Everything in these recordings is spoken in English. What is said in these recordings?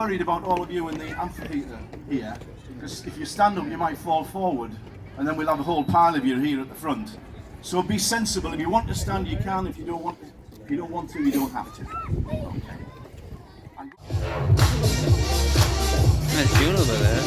Worried about all of you in the amphitheatre here, because if you stand up you might fall forward and then we'll have a whole pile of you here at the front. So be sensible. If you want to stand you can, if you don't want to, you don't have to. Okay. Nice June over there.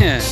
Yeah.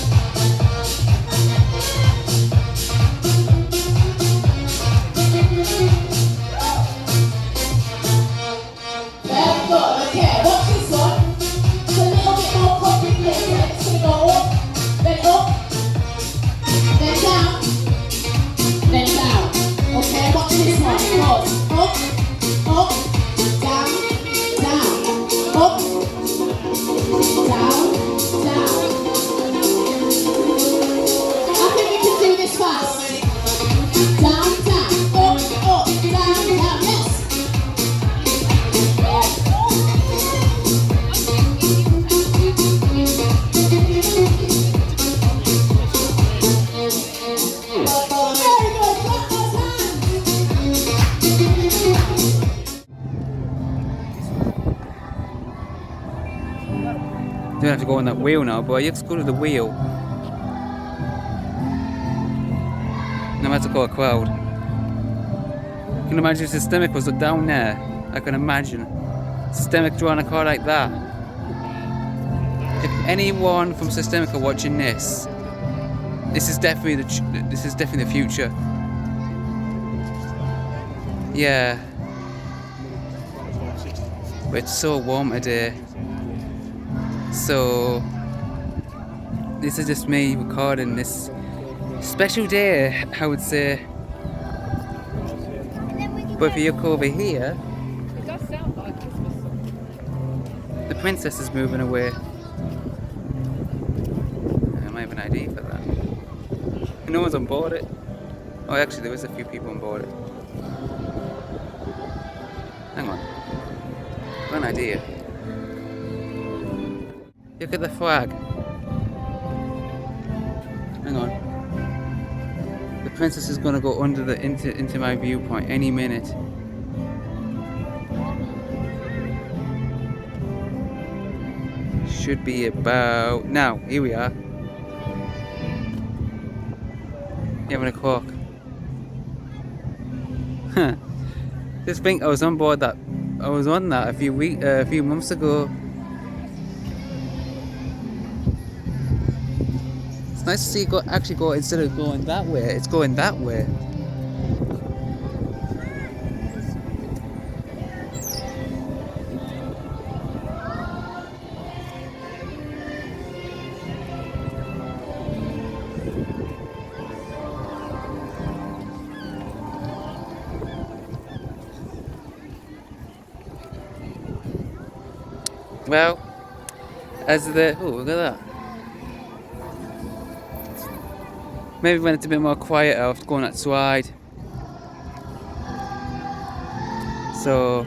You don't have to go on that wheel now, but you have to go to the wheel. No matter what crowd. You can imagine if Systemic was down there. I can imagine Systemic drawing a car like that. If anyone from Systemic are watching this, this is definitely the future. Yeah. But it's so warm today. So this is just me recording this special day, I would say. But if you look over here, It does sound like Christmas. the princess is moving away. I might have an ID for that. No one's on board it. Oh, actually, there is a few people on board it. Hang on. Got an idea. Look at the flag. Hang on. The princess is gonna go under the into my viewpoint any minute. Should be about now. Here we are. 11:00. Huh. Just think I was on board that. I was on that a few months ago. It's nice to see it actually go instead of going that way. It's going that way. Well, as the look at that. Maybe when it's a bit more quiet, I'll have to go on that slide. So,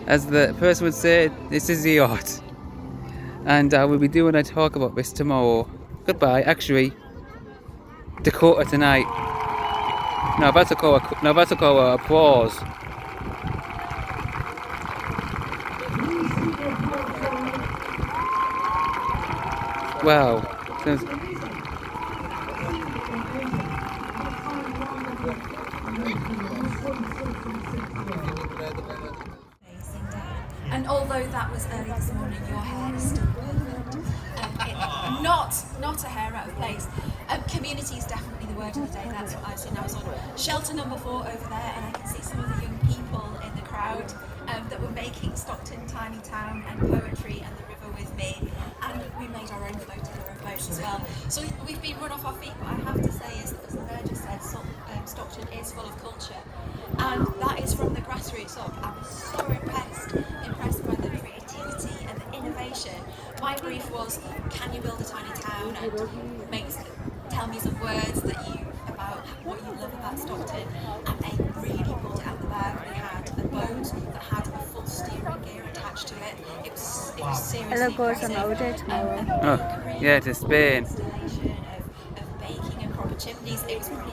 as the person would say, this is the art, and I will be doing a talk about this tomorrow. Goodbye. Actually, Dakota tonight. No, that's a call. No, that's a call. Applause. Wow. And although that was early this morning, your hair is still perfect. Not a hair out of place. Community is definitely the word of the day. That's what I've seen. I was on shelter number 4 over there, and I can see some of the young people in the crowd that were making Stockton tiny town and poetry and the river with me, and we made our own photo of our boat as well. So we've been run off our feet, but I have to say, as the mayor just said, Stockton is full of culture, and that is from the grassroots up. I was so impressed by the creativity and the innovation. My brief was, can you build a tiny town and tell me some words about what you love about Stockton, and they really pulled it out the bag. They had a boat that had a full steering gear attached to it. It was seriously impressive. Oh, yeah, to Spain. Installation of baking and proper chimneys. It was brilliant.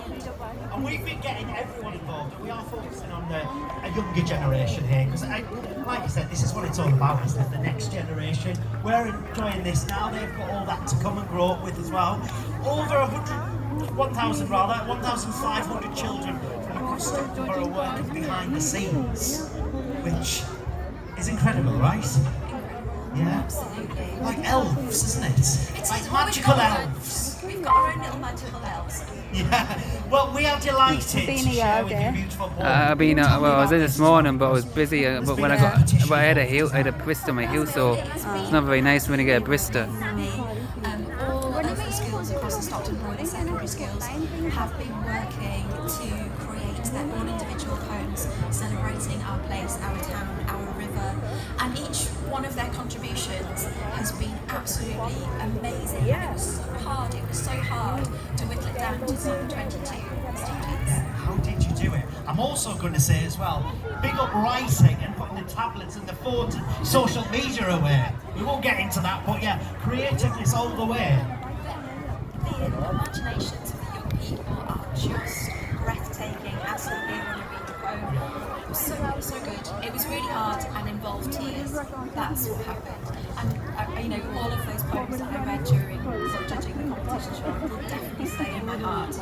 And we've been getting everyone involved, and we are focusing on a younger generation here, because like I said, this is what it's all about, isn't it? The next generation. We're enjoying this now, they've got all that to come and grow up with as well. Over 1,500 children from across Stockton Borough working behind the scenes, which is incredible, right? Yeah. Absolutely. Like elves, isn't it? It's Like magical elves. We've got our own little magical elves. Yeah. Well, we are delighted to share with you beautiful Paul. I've been, well, I was there this morning, but I was busy. But when I had a blister on my heel, so it's not very nice when you get a blister. All of the schools across the Stockton Borough secondary schools have been working to create their own individual poems celebrating our place, our town, our river, and each one of their contributions has been absolutely amazing. And it was so hard to whittle it down to some 22 students. How did you do it? I'm also going to say as well, big up writing and putting the tablets and the phones and social media away. We won't get into that, but yeah, creativeness all the way. The imaginations of the young people are just breathtaking. Absolutely, when you read the poem, it was so good. It was really hard and involved tears. That's what happened. And all of those poems that I read during judging the competition show will definitely stay in my heart.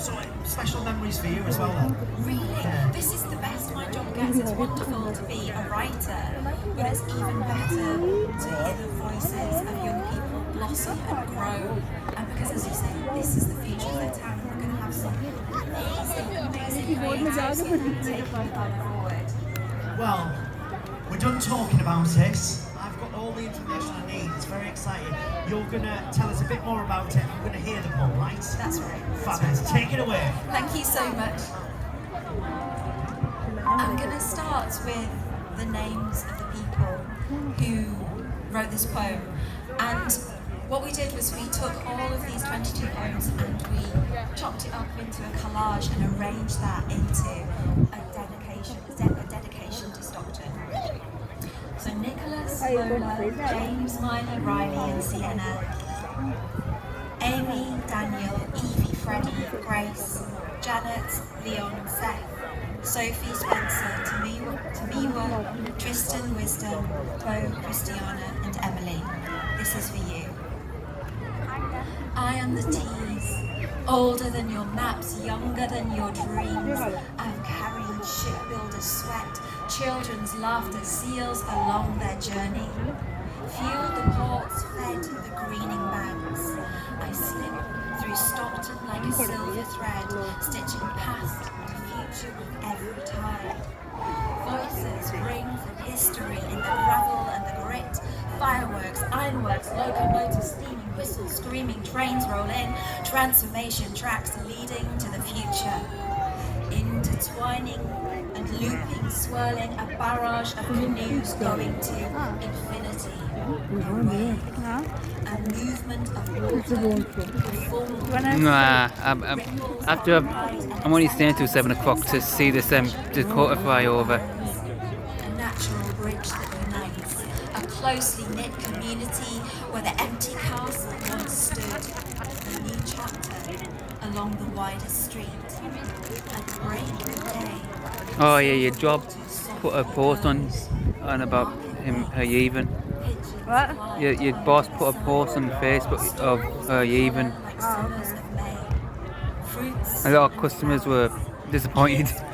So special memories for you as well then? Really, this is the best my job gets. It's wonderful to be a writer, but it's even better to hear the voices of young people blossom and grow. And because, as you say, this is the future of their town, we're going to have some amazing creatives taking the banner forward. Well, we're done talking about it. I've got all the information I need. It's very exciting. You're going to tell us a bit more about it. I'm going to hear the poem, right? That's right. Fabulous. Take it away. Thank you so much. I'm going to start with the names of the people who wrote this poem. And what we did was we took all of these 22 poems and we chopped it up into a collage and arranged that into a dedication to Stockton. So Nicholas, Lola, James, Miley, Riley and Sienna, Amy, Daniel, Evie, Freddie, Grace, Janet, Leon, Seth, Sophie, Spencer, Tamiwa, Tristan, Wisdom, Bo, Christiana and Emily. This is for you. I am the tease, older than your maps, younger than your dreams. I've carried shipbuilders' sweat, children's laughter, seals along their journey. Fueled the ports, fed the greening banks. I slip through Stockton like a silver thread, stitching past the future with every tide. Voices ring from history in the gravel and the grit. Fireworks, ironworks, locomotives, steaming whistles, screaming trains roll in. Transformation tracks leading to the future. Intertwining and looping, swirling, a barrage of canoes going to infinity. A movement of water. Nah, I'm only staying till 7 o'clock to see this Dakota fly over. A natural bridge that unites. A closely knit community where the empty castle once stood. A new chapter along the wider street. A break of day. Oh yeah, your job put a post on about her even. What? Your boss put a post on Facebook of her even. A lot of customers were disappointed. Steel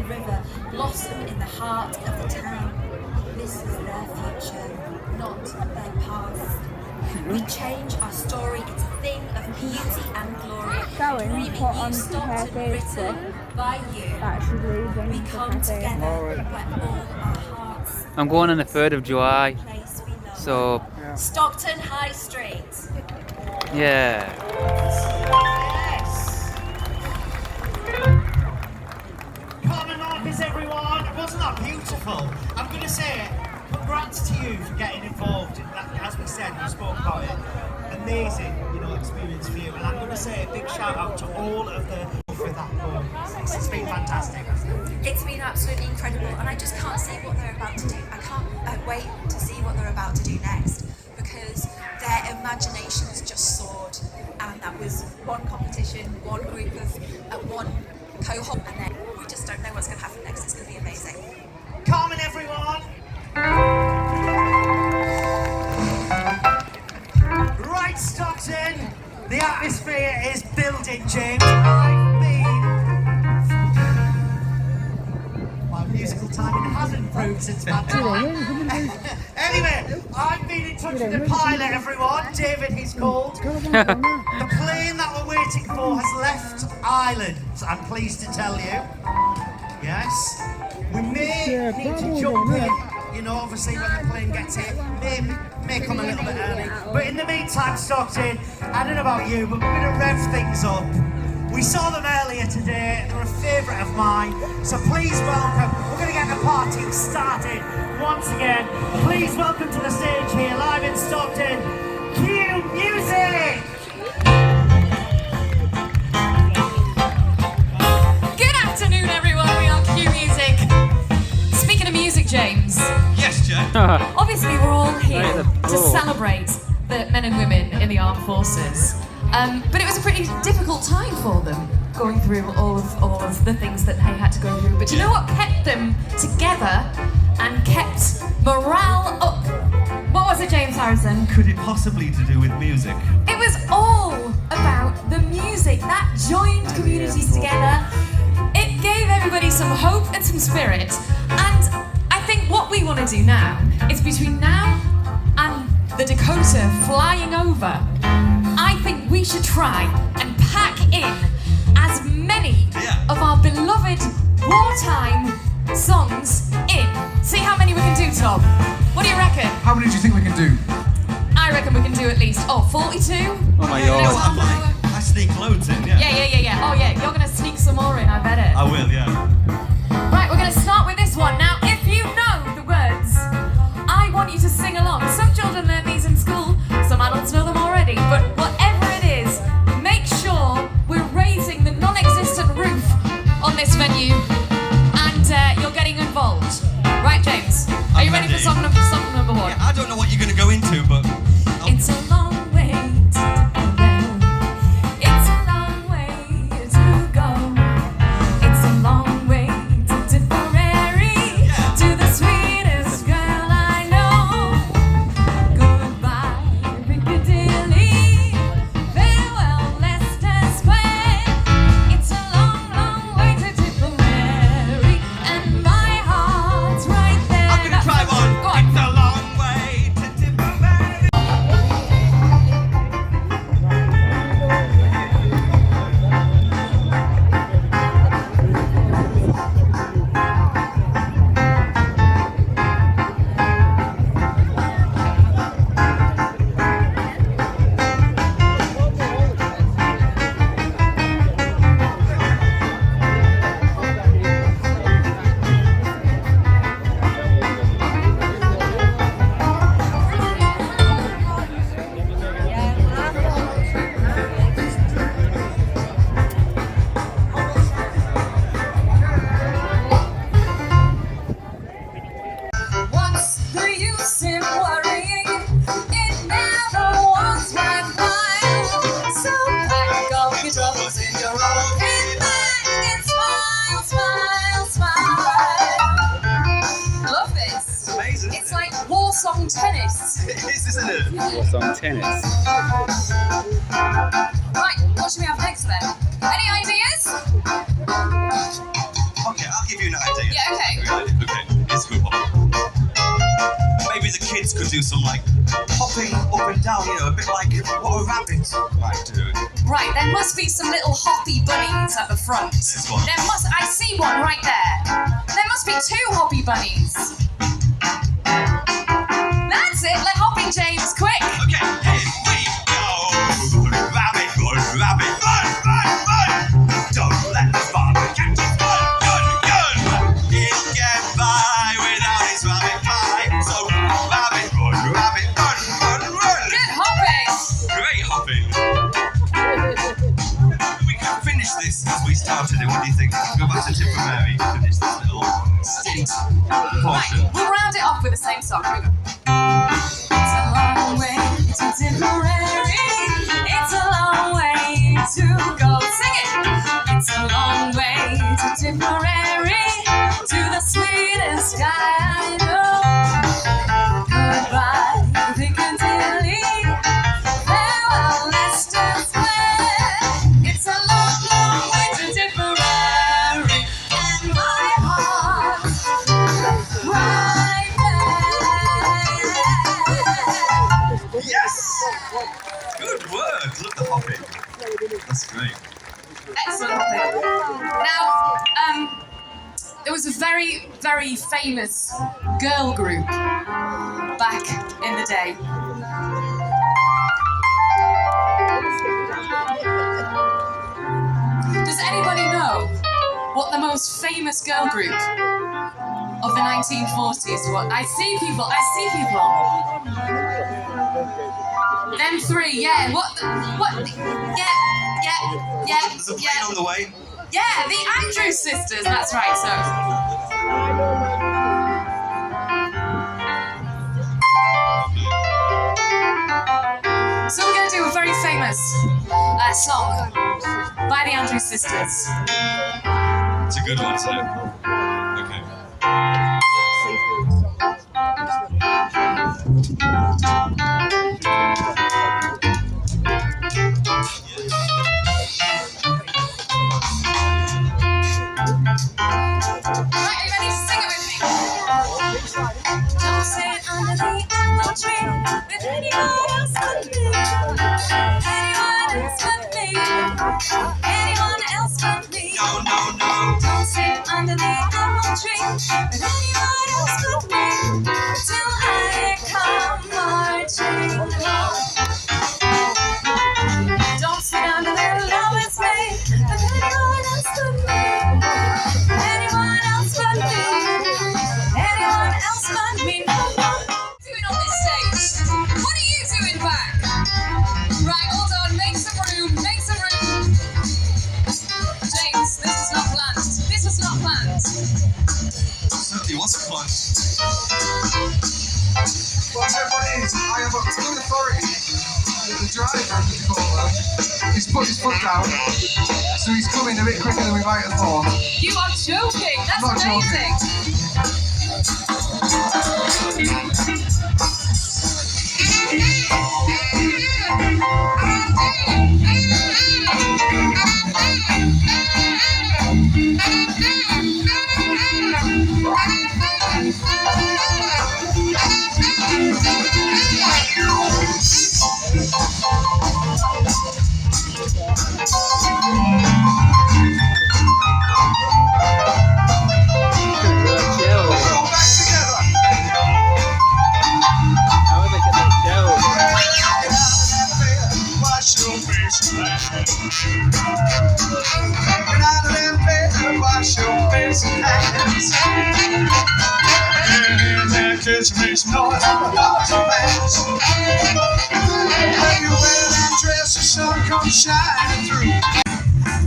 River blossom in the heart of the town. This is their future, not their past. We change our story. It's a thing of beauty and glory. Dreaming you Stockton written by you. We come together where all our hearts. I'm going on the 3rd of July, Place we love. so Stockton High Street. yeah. Yes! beautiful. I'm going to say congrats to you for getting involved in that. As we said, you spoke about it. Amazing, experience for you. And I'm going to say a big shout out to all of the for that performance. It's been fantastic. It's been absolutely incredible, and I just can't see what they're about to do. I can't wait to see what they're about to do next, because their imaginations just soared, and that was one competition, one group of one cohort, and then we just don't know what's going to happen next. It's going to be amazing. Carmen, everyone! Right, Stockton, the atmosphere is building, James. My musical timing has improved since that time. Anyway, I've been in touch with the pilot, everyone. David, he's called. The plane that we're waiting for has left Ireland, I'm pleased to tell you. Yes. We may need to jump in, obviously when the plane gets here. May come a little bit early. But in the meantime, Stockton, I don't know about you, but we're going to rev things up. We saw them earlier today. They're a favourite of mine. So please welcome, we're going to get the party started once again. Please welcome to the stage here, live in Stockton, Cue Music! Good afternoon, everyone. We are Q Music. Speaking of music, James. Yes, Jen. Obviously, we're all here to celebrate the men and women in the armed forces. But it was a pretty difficult time for them, going through all of the things that they had to go through. But you know what kept them together and kept morale up? What was it, James Harrison? Could it possibly to do with music? It was all about the music that joined communities together. It gave everybody some hope and some spirit. And I think what we want to do now is, between now and the Dakota flying over, I think we should try and pack in as many of our beloved wartime songs in. See how many we can do, Tom. What do you reckon? How many do you think we can do? I reckon we can do at least, 42? Oh my god. I sneak loads in, yeah. Yeah. Oh yeah, you're gonna sneak some more in, I bet it. I will, yeah. Right, we're gonna start with this one. Now, if you know the words, I want you to sing along. Some children learn these in school, some adults know them already, but whatever it is, make sure we're raising the non-existent roof on this venue, and you're getting involved. Right, James? Are you ready for song number one? Yeah, I don't know what you're going to go into, but... It's a long way to go. It's a long way to go. It's a long way to Tipperary, to the sweetest girl I know. Goodbye, Piccadilly. Farewell, Leicester Square. It's a long, long way to Tipperary, and my heart's right there. I'm going to try one. Go on. It's a long way to Tipperary. What's the use in worrying? It never was worthwhile. So pack up your troubles in your own bag and smile, smile, smile. Love this. Amazing. It's like war song tennis. It is, isn't it? What's on tennis? Right, what should we have next then? Any ideas? Okay, I'll give you an idea. Yeah, okay. Okay, it's good one. Maybe the kids could do some, hopping up and down, a bit like what a rabbit might do. Right, there must be some little hoppy bunnies at the front. There's one. I see one right there. There must be 2 hoppy bunnies. That's it, let hopping, James, quick. Okay, here we go. Rabbit, run, rabbit, run, run, run. Don't let the farmer catch us. Run, run, run. It get by with Go back to Tipperary to finish this little stint portion. Right, we'll round it off with the same song. Here we go. It's a long way to Tipperary. It's a long way to go. Sing it. It's a long way to Tipperary, to the sweetest guy I know. Goodbye, Piccadilly. Farewell, Leicester Square. It's a long, long way to Tipperary, and my heart right there. Yes! Good work! Love the hopping. That's great. Excellent thing. Now, there was a very, very famous girl group back in the day. Does anybody know what the most famous girl group of the 1940s was? I see people. Them three, yeah. What? Yeah. There's a plane on the way. Yeah, the Andrews sisters. That's right. So we're going to do a very famous song by the Andrews sisters. It's a good one, isn't it? Okay. Right, are you ready to sing it with me? Don't sit under the apple tree with anyone else but me. Anyone else but me. Anyone else but me. No. Don't sit under the apple tree with anyone else but me. Till I come marching home. Don't sit under the lover's name with anyone else but me. Anyone else but me. Anyone else but me. No. Doing on this stage? What are you doing back? Right, hold on. Make some room. James, this was not planned. Certainly wasn't planned. Well, I'll tell you what it is. I have full authority. The driver of the dakota, he's put his foot down, so he's coming a bit quicker than we might have thought. You are joking. That's Not amazing. Go back together. Wash your face. Get out of them bed, wash your face and hands. In that kitchen makes noise, wash your hands. When you wear that dress, the sun comes shining through.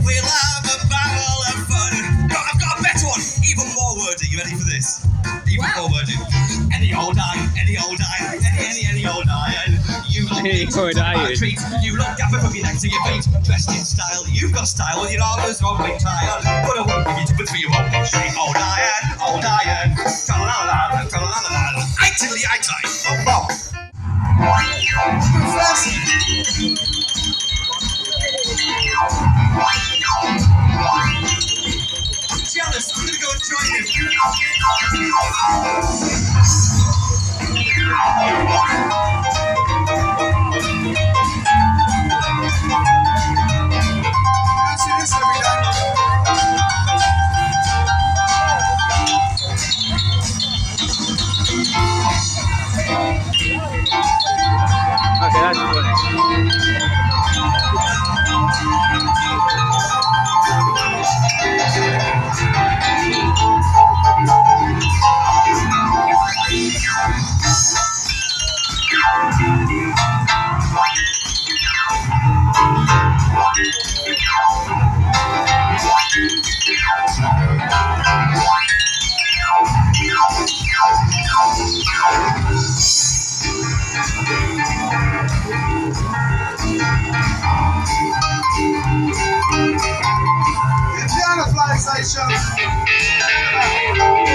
We'll have a barrel of fun. No, I've got a better one. Even more wordy. You ready for this? Even more wordy. Any old iron. Any old iron. You look neat. Treat. You look dapper from your neck to your feet. Dressed in style. You've got style with your arms rumbling tired. But I won't give you to put for your own street. Old iron. Tra-la-la-la. Tra-la-la-la. I tiddly I tie. Oh, Bob. Jealous. I'm gonna go and join him. See this every day. Okay, that's funny.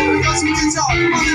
We've got some guitar, come on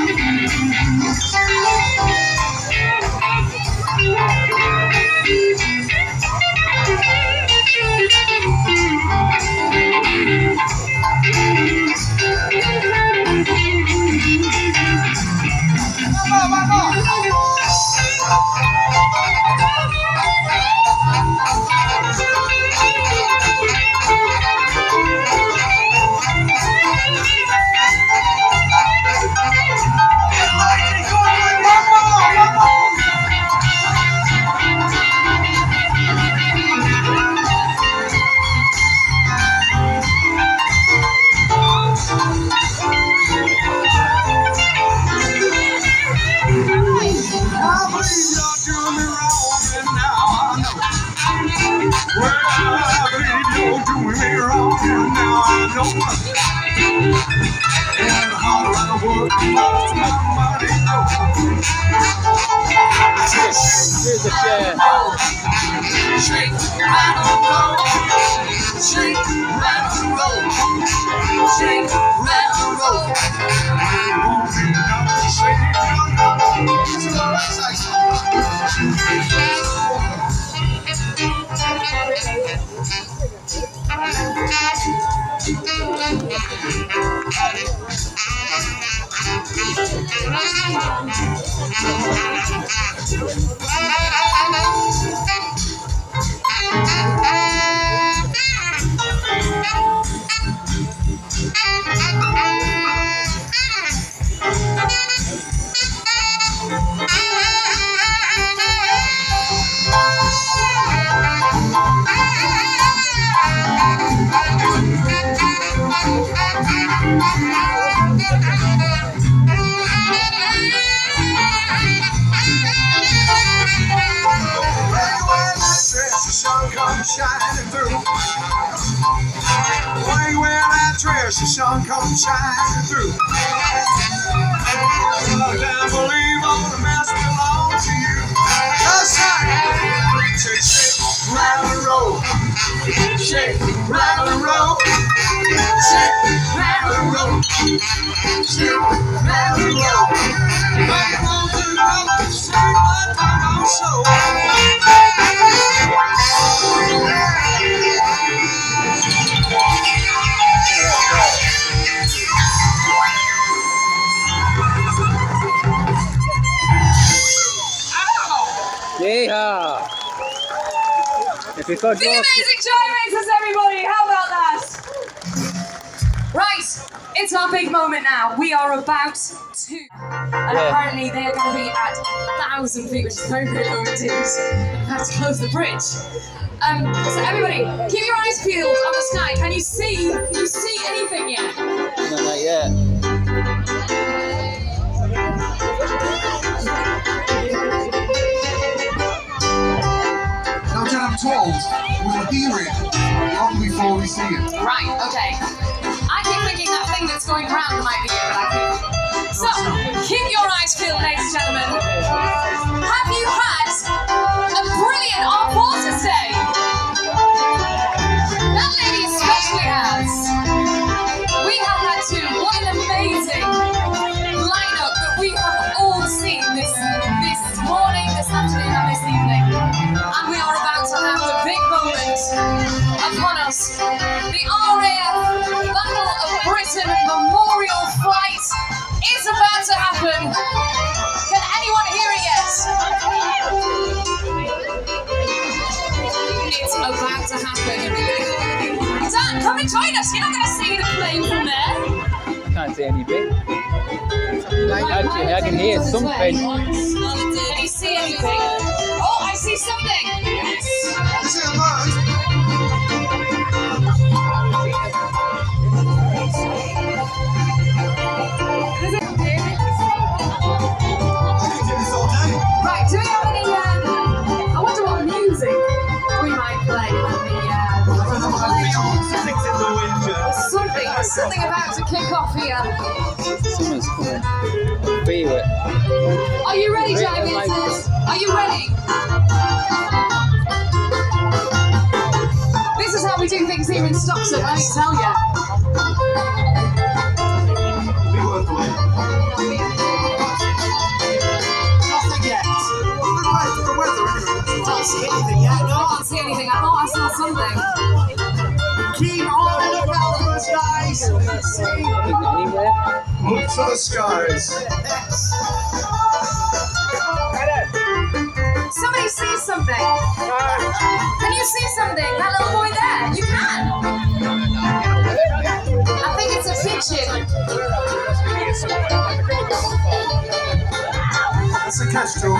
Here's the chair. Shake, rattle, roll. Shake, rattle, roll. Shake, rattle, roll. Shining through. When you wear that dress, the sun comes shining through. I can't believe all the mess belongs to you. Just shake, shake, rattle and roll. Shake, rattle and roll. Shake, rattle and roll. Shake, rattle and roll. I want to know, shake my tongue so. Yeehaw! If you could The amazing Joy Racers, everybody! How about that? Right, it's our big moment now. We are about to. And apparently they are going to be at 1,000 feet, which is very, very low indeed. I have to close the bridge. So everybody, keep your eyes peeled on the sky. Can you see anything yet? No, not yet. Now, Jen, I'm told we'll hear it long before we see it. Right, okay. I keep thinking that thing that's going round might be it, but I think. So, keep your eyes peeled, ladies and gentlemen. Have you had a brilliant on-water day? That lady especially has. We have had two. What an amazing lineup that we have all seen this morning, this afternoon, and this evening. And we are about to have the big moment upon us. The RAF Battle of Britain Memorial Flight is about to happen. Can anyone hear it yet? It's about to happen. Dan, come and join us. You're not going to see the plane from there. I can't see anything. Actually, I can hear something. Can you see anything? Oh, I see something. Yes. Is it a bird? I can do this all day. Right, do we have any, I wonder what music we might play something about to kick off here. Someone's coming. Feel it. Are you ready, Jive Visitors? Are you ready? This is how we do things here in Stockton, let me tell you. Anywhere? Look to the skies. Somebody see something. Can you see something? That little boy there. You can. I think it's a pigeon. That's a kestrel.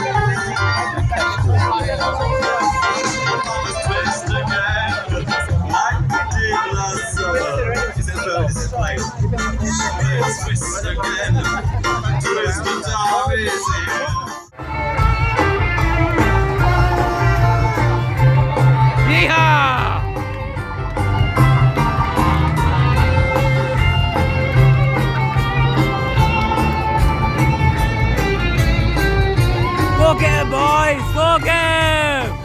Yeehaw! Go get him, boys! Go get him!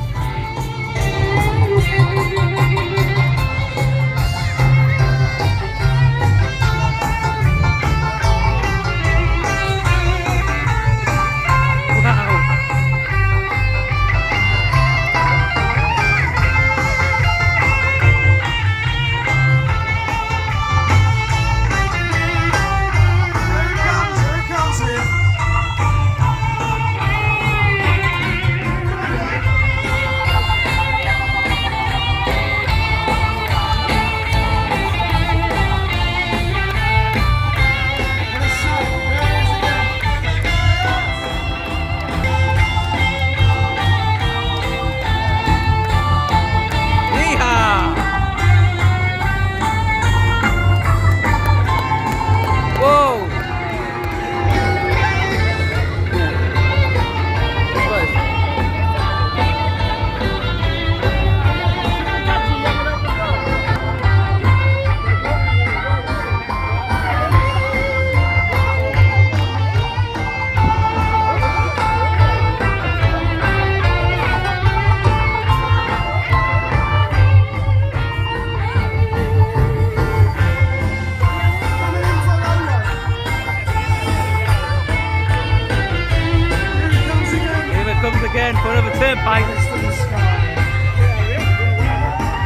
Again for another turnpike.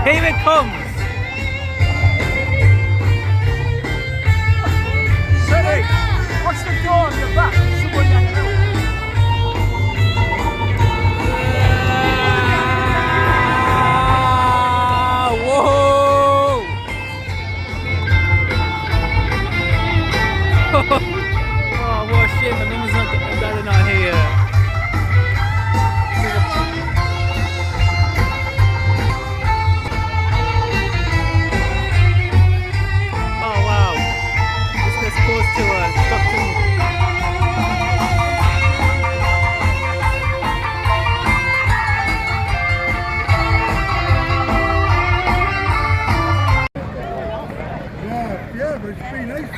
Here it comes. Steady. Watch the door on your back. Someone hanging out. Whoa! Oh, what a shame. My mum's not here. To Stockton. Yeah, but it's been nice.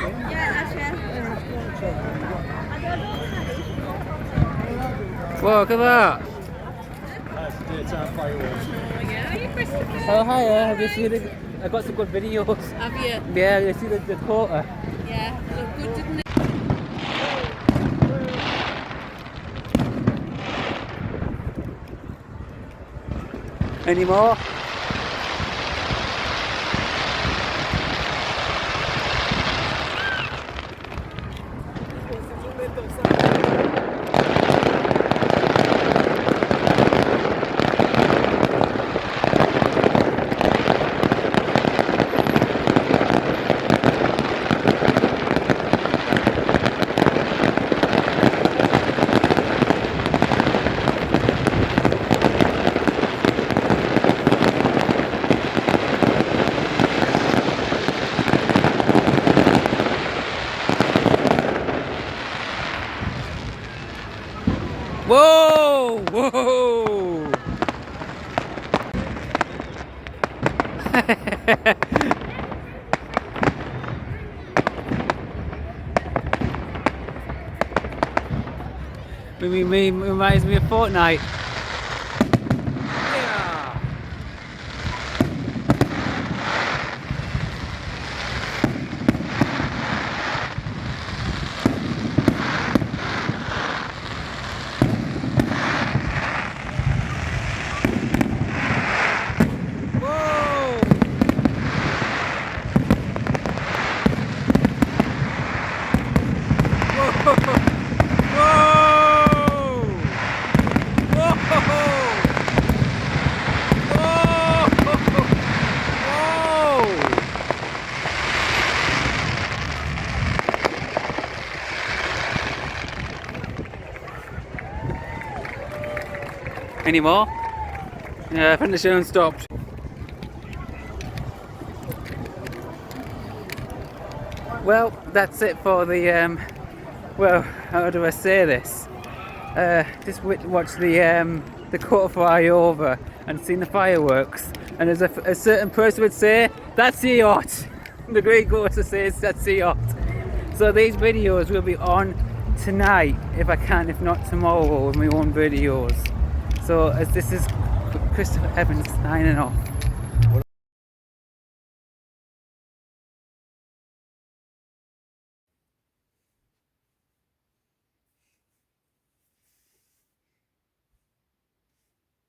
Whoa, look at that. That's daytime fireworks. Oh, hiya. Have you seen it? I got some good videos. Have you? Yeah, you see the dakota. Yeah, looked good, didn't it? Any more? Whoa! Whoa! Reminds me of Fortnite. Yeah. Whoa! anymore. Yeah, I think the show stopped. Well, that's it for the well, how do I say this? Just watch the Dakota fly over and seen the fireworks. And as a certain person would say, that's the yacht. The Greek water says that's the yacht. So these videos will be on tonight, if I can, if not tomorrow, with my own videos. So as this is Christopher Evans signing off.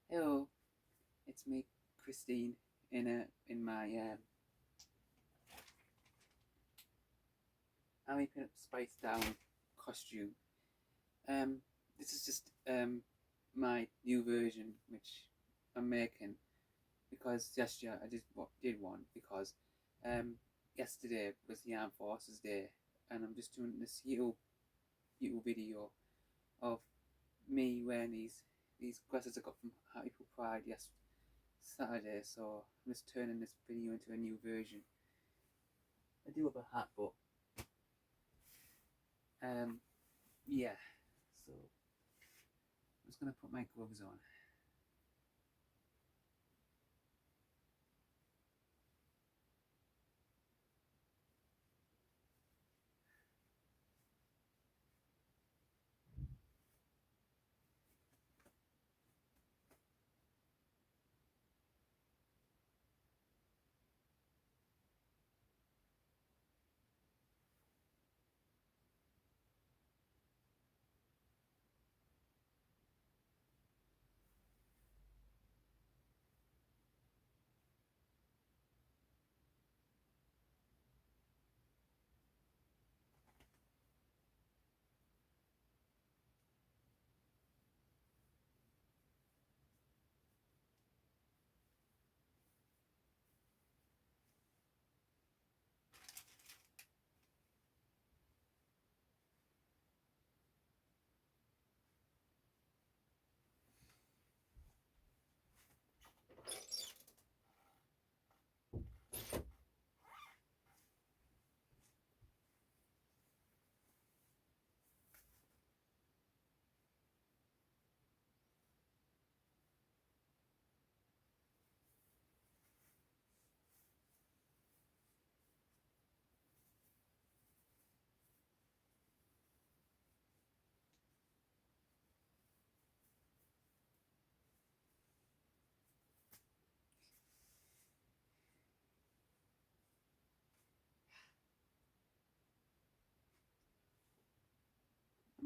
Hello, it's me, Christene, in my Harry Potter Spice Down costume. This is just my new version which I'm making because yesterday I did one because yesterday was the Armed Forces Day, and I'm just doing this little video of me wearing these glasses I got from Hartlepool Pride Saturday. So I'm just turning this video into a new version. I do have a hat, but yeah. So I'm just gonna put my gloves on.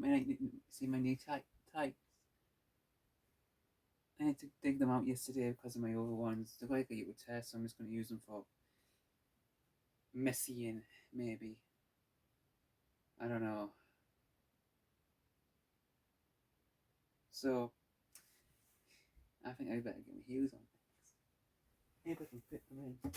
I mean, I didn't see my new tights. I had to dig them out yesterday because of my other ones. They're like a little tear, so I'm just going to use them for messying, maybe. I don't know. So I think I better get my heels on. Maybe I can fit them in.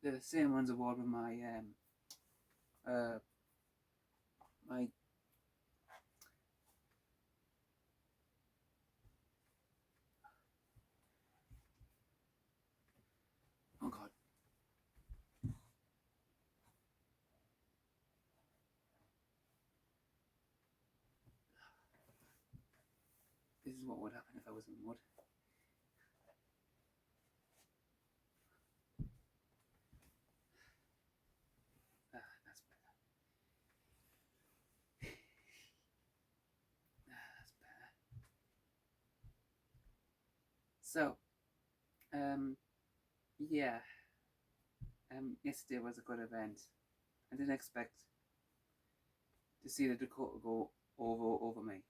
They're the same ones I wore with my my oh god. This is what would happen if I was in mud. Ah, that's better. Ah, that's better. So, yeah. Yesterday was a good event. I didn't expect to see the Dakota go over me.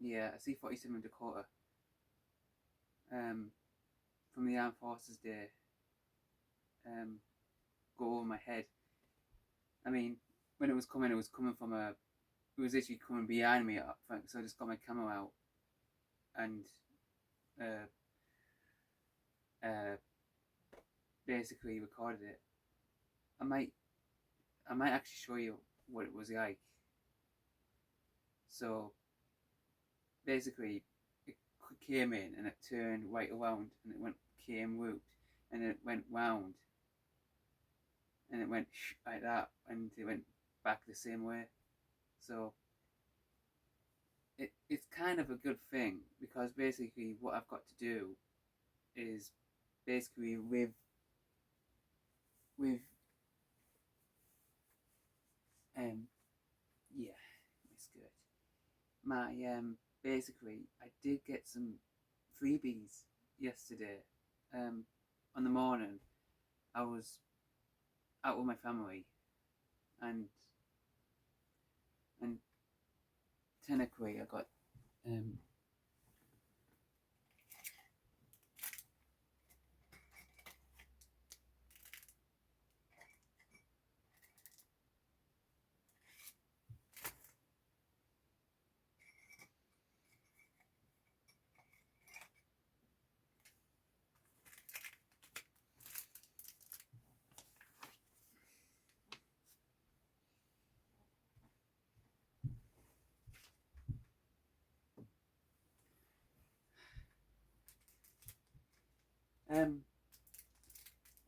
Yeah, a c47 Dakota. From the Armed Forces Day. Go over my head. I mean, when it was coming from a was literally coming behind me, so I just got my camera out and basically recorded it. I might actually show you what it was like. So basically it came in and it turned right around and it came root and it went round and it went like that and it went back the same way. So it's kind of a good thing, because basically what I've got to do is basically with yeah, it's good. My basically I did get some freebies yesterday. On the morning I was out with my family and technically I got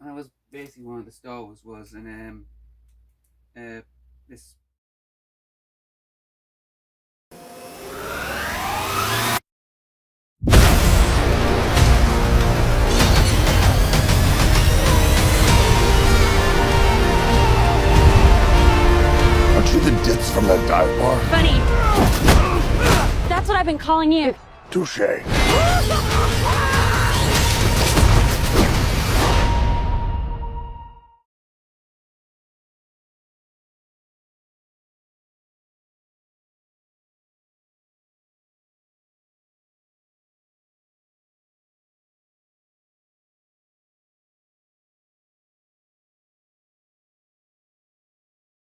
I was basically one of the stores was an this Aren't you the ditz from that dive bar? Funny. That's what I've been calling you. Touche.